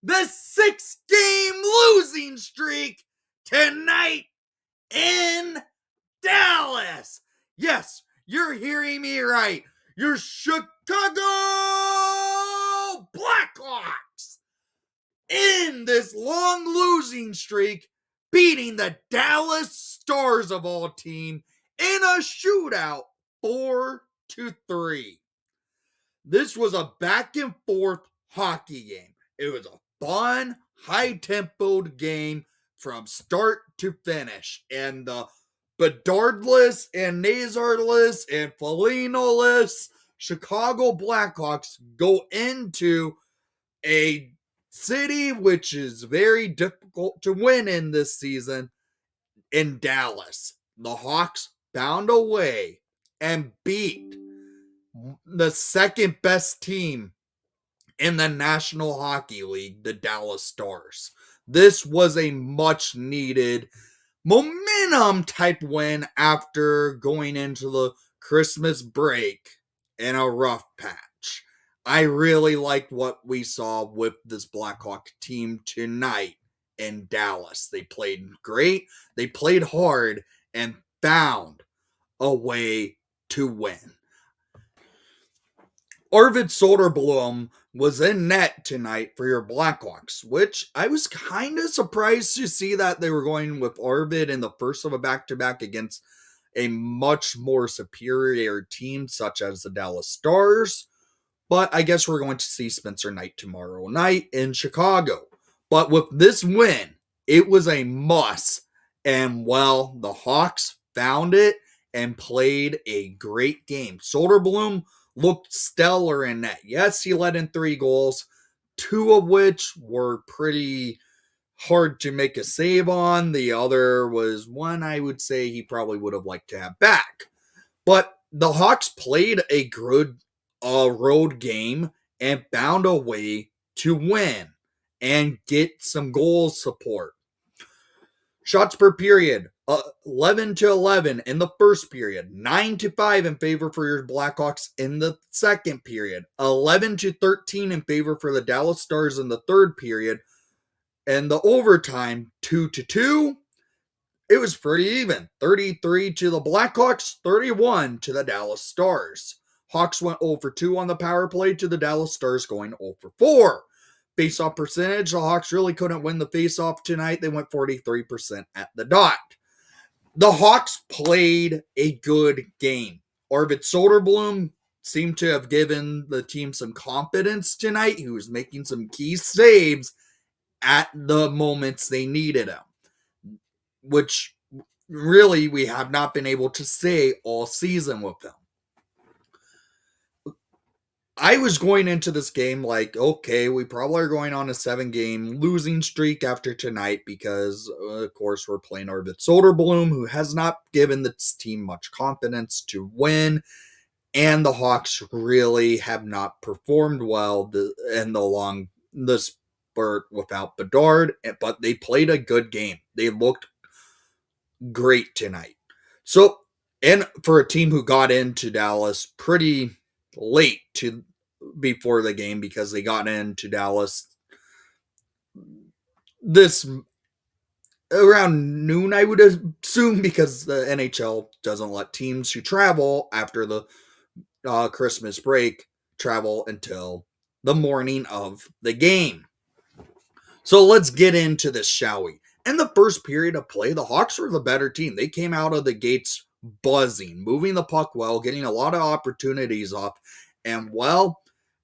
the 6-game losing streak tonight in Dallas. Yes, you're hearing me right. Your Chicago Blackhawks in this long losing streak, beating the Dallas Stars of all team in a shootout 4-3. This was a back and forth hockey game. It was a fun, high-tempoed game from start to finish. And the Bedardless and Nazarless and Foligno-less Chicago Blackhawks go into a city which is very difficult to win in this season in Dallas. The Hawks found a way and beat the second best team in the National Hockey League, the Dallas Stars. This was a much needed momentum type win after going into the Christmas break in a rough patch. I really liked what we saw with this Blackhawk team tonight in Dallas. They played great, they played hard, and found a way to win. Arvid Soderblom was in net tonight for your Blackhawks, which I was kind of surprised to see that they were going with Arvid in the first of a back-to-back against a much more superior team such as the Dallas Stars. But I guess we're going to see Spencer Knight tomorrow night in Chicago. But with this win, it was a must. And well, the Hawks found it and played a great game. Soderblom looked stellar in net. Yes, he let in 3 goals, 2 of which were pretty hard to make a save on. The other was one I would say he probably would have liked to have back. But the Hawks played a good road game and found a way to win and get some goal support. Shots per period, 11-11 in the first period, 9-5 in favor for your Blackhawks in the second period, 11-13 in favor for the Dallas Stars in the third period, and the overtime 2-2. It was pretty even, 33 to the Blackhawks, 31 to the Dallas Stars. Hawks went 0-2 on the power play to the Dallas Stars going 0-4. Face-off percentage, the Hawks really couldn't win the face-off tonight. They went 43% at the dot. The Hawks played a good game. Arvid Soderblom seemed to have given the team some confidence tonight. He was making some key saves at the moments they needed him, which really we have not been able to say all season with them. I was going into this game like, okay, we probably are going on a 7-game losing streak after tonight because, of course, we're playing Arvid Soderblom, who has not given this team much confidence to win, and the Hawks really have not performed well in the spurt without Bedard, but they played a good game. They looked great tonight. So, and for a team who got into Dallas pretty late before the game, because they got into Dallas this around noon, I would assume, because the NHL doesn't let teams who travel after the Christmas break travel until the morning of the game. So let's get into this, shall we? In the first period of play, the Hawks were the better team. They came out of the gates buzzing, moving the puck well, getting a lot of opportunities off. And well,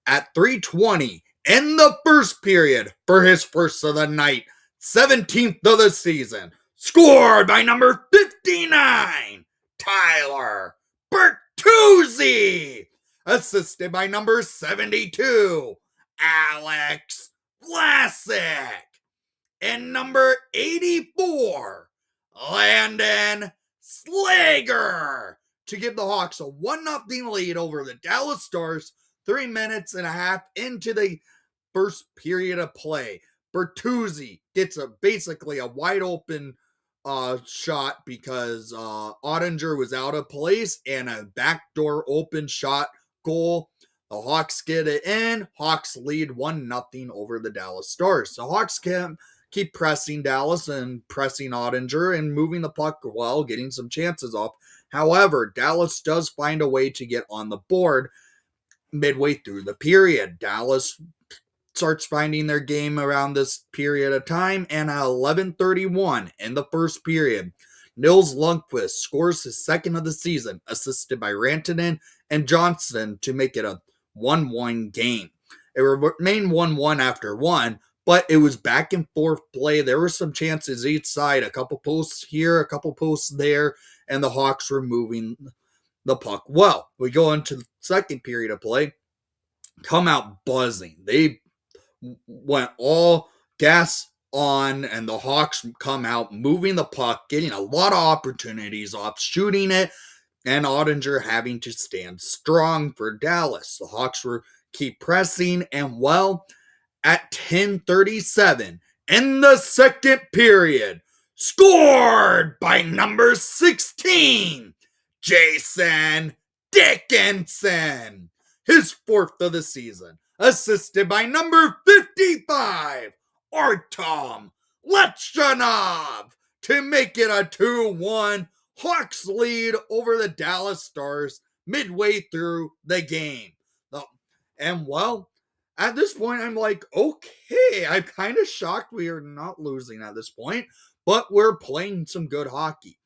at 3:20 in the first period for his first of the night, 17th of the season, scored by number 59, Tyler Bertuzzi, assisted by number 72, Alex Vlasic, and number 84, Landon Slager, to give the Hawks a 1-0 lead over the Dallas Stars 3 minutes and a half into the first period of play. Bertuzzi gets basically a wide open shot because Ottinger was out of place, and a backdoor open shot goal The Hawks get it in. Hawks lead 1-0 over the Dallas Stars. The Hawks can keep pressing Dallas and pressing Ottinger and moving the puck well, getting some chances off. However, Dallas does find a way to get on the board midway through the period. Dallas starts finding their game around this period of time, and at 11:31 in the first period, Nils Lundqvist scores his second of the season, assisted by Rantanen and Johnston to make it a 1-1 game. It remained 1-1 after one, but it was back and forth play. There were some chances each side, a couple posts here, a couple posts there, and the Hawks were moving the puck well. We go into the second period of play, come out buzzing. They went all gas on, and the Hawks come out moving the puck, getting a lot of opportunities off, shooting it, and Ottinger having to stand strong for Dallas. The Hawks were keep pressing, and well, at 10:37 in the second period, scored by number 16, Jason Dickinson, his fourth of the season, assisted by number 55, Artem Lechanov, to make it a 2-1 Hawks lead over the Dallas Stars midway through the game. And well, at this point, I'm like, okay, I'm kind of shocked we are not losing at this point, but we're playing some good hockey.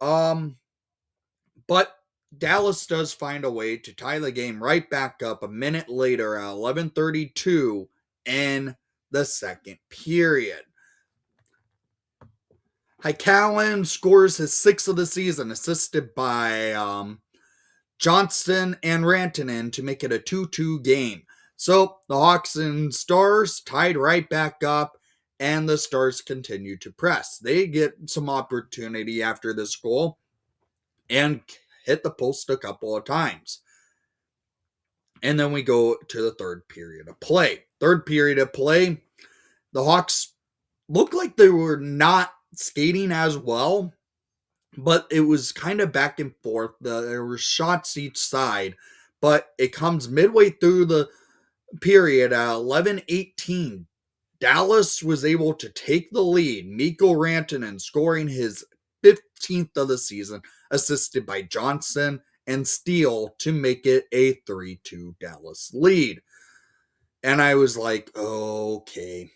But Dallas does find a way to tie the game right back up a minute later at 11:32 in the second period. Heikalen scores his sixth of the season, assisted by Johnston and Rantanen to make it a 2-2 game. So the Hawks and Stars tied right back up, and the Stars continue to press. They get some opportunity after this goal and hit the post a couple of times. And then we go to the third period of play. Third period of play, the Hawks looked like they were not skating as well, but it was kind of back and forth. There were shots each side, but it comes midway through the period at 11:18. Dallas was able to take the lead. Mikko Rantanen scoring his 15th of the season, assisted by Johnson and Steele to make it a 3-2 Dallas lead. And I was like, okay.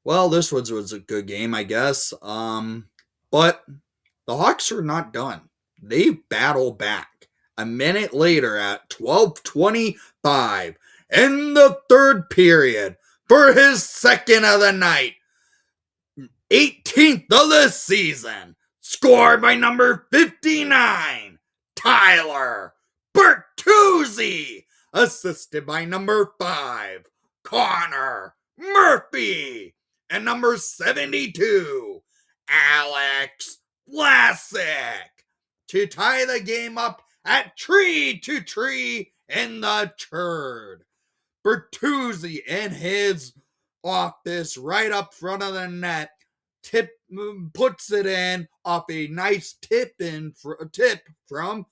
Well, this was a good game, I guess. But the Hawks are not done. They battle back. A minute later at 12:25 in the third period for his second of the night, 18th of the season, scored by number 59, Tyler Bertuzzi, assisted by number 5, Connor Murphy, and number 72, Alex Vlasic, to tie the game up at 3-3 in the third. Bertuzzi in his office right up front of the net puts it in off a nice tip from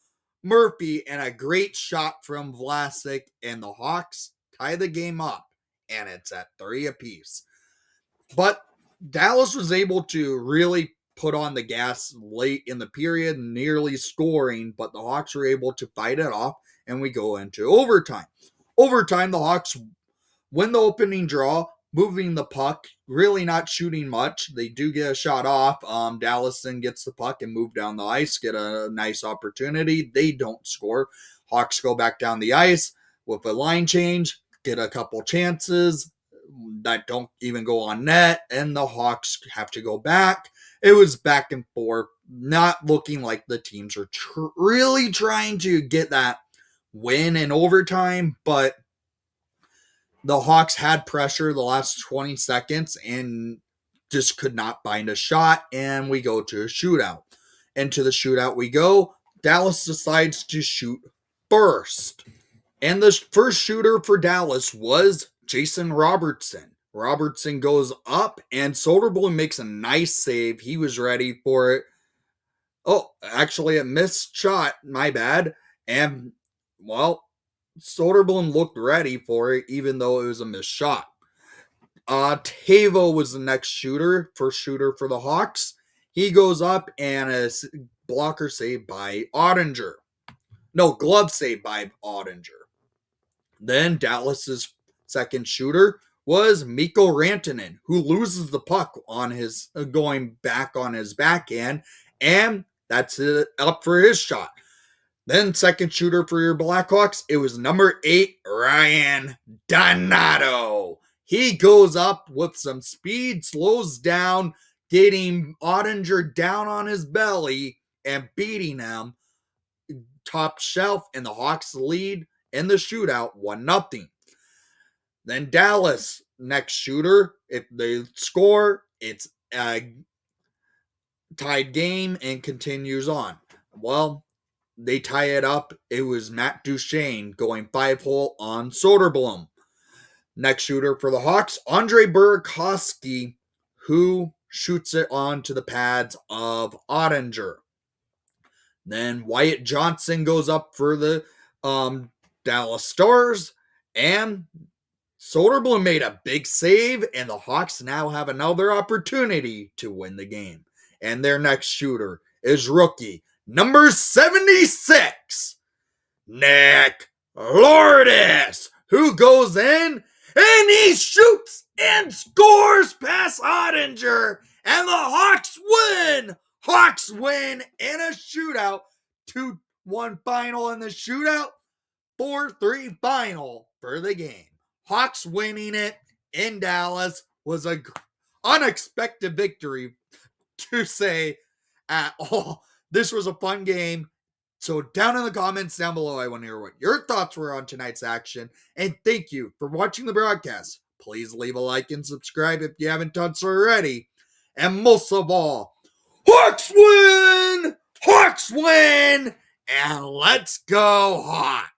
Murphy and a great shot from Vlasic, and the Hawks tie the game up, and it's at 3 apiece. But Dallas was able to really put on the gas late in the period, nearly scoring, but the Hawks were able to fight it off, and we go into overtime. Overtime, the Hawks win the opening draw, moving the puck, really not shooting much. They do get a shot off. Dallas then gets the puck and move down the ice, get a nice opportunity. They don't score. Hawks go back down the ice with a line change, get a couple chances that don't even go on net, and the Hawks have to go back. It was back and forth, not looking like the teams are really trying to get that win in overtime, but the Hawks had pressure the last 20 seconds and just could not find a shot, and we go to a shootout. Into the shootout we go. Dallas decides to shoot first. And the first shooter for Dallas was Jason Robertson. Robertson goes up, and Soderblom makes a nice save. He was ready for it. Oh, actually a missed shot. My bad. And, well, Soderblom looked ready for it, even though it was a missed shot. Tavo was the next shooter, first shooter for the Hawks. He goes up and a blocker saved by Ottinger. No, glove saved by Ottinger. Then Dallas's second shooter was Mikko Rantanen, who loses the puck on his going back on his backhand, and that's it, up for his shot. Then second shooter for your Blackhawks, it was number 8, Ryan Donato. He goes up with some speed, slows down, getting Ottinger down on his belly and beating him top shelf, and the Hawks lead in the shootout 1-0. Then Dallas, next shooter, if they score, it's a tied game and continues on. Well, they tie it up. It was Matt Duchene going 5-hole on Soderblom. Next shooter for the Hawks, Andre Burakovsky, who shoots it onto the pads of Ottinger. Then Wyatt Johnson goes up for the Dallas Stars, and Soderblom made a big save, and the Hawks now have another opportunity to win the game. And their next shooter is rookie number 76, Nick Lourdes, who goes in and he shoots and scores past Ottinger, and the Hawks win. Hawks win in a shootout. 2-1 final in the shootout. 4-3 final for the game. Hawks winning it in Dallas was an unexpected victory, to say at all. This was a fun game. So down in the comments down below, I want to hear what your thoughts were on tonight's action. And thank you for watching the broadcast. Please leave a like and subscribe if you haven't done so already. And most of all, Hawks win! Hawks win! And let's go Hawks!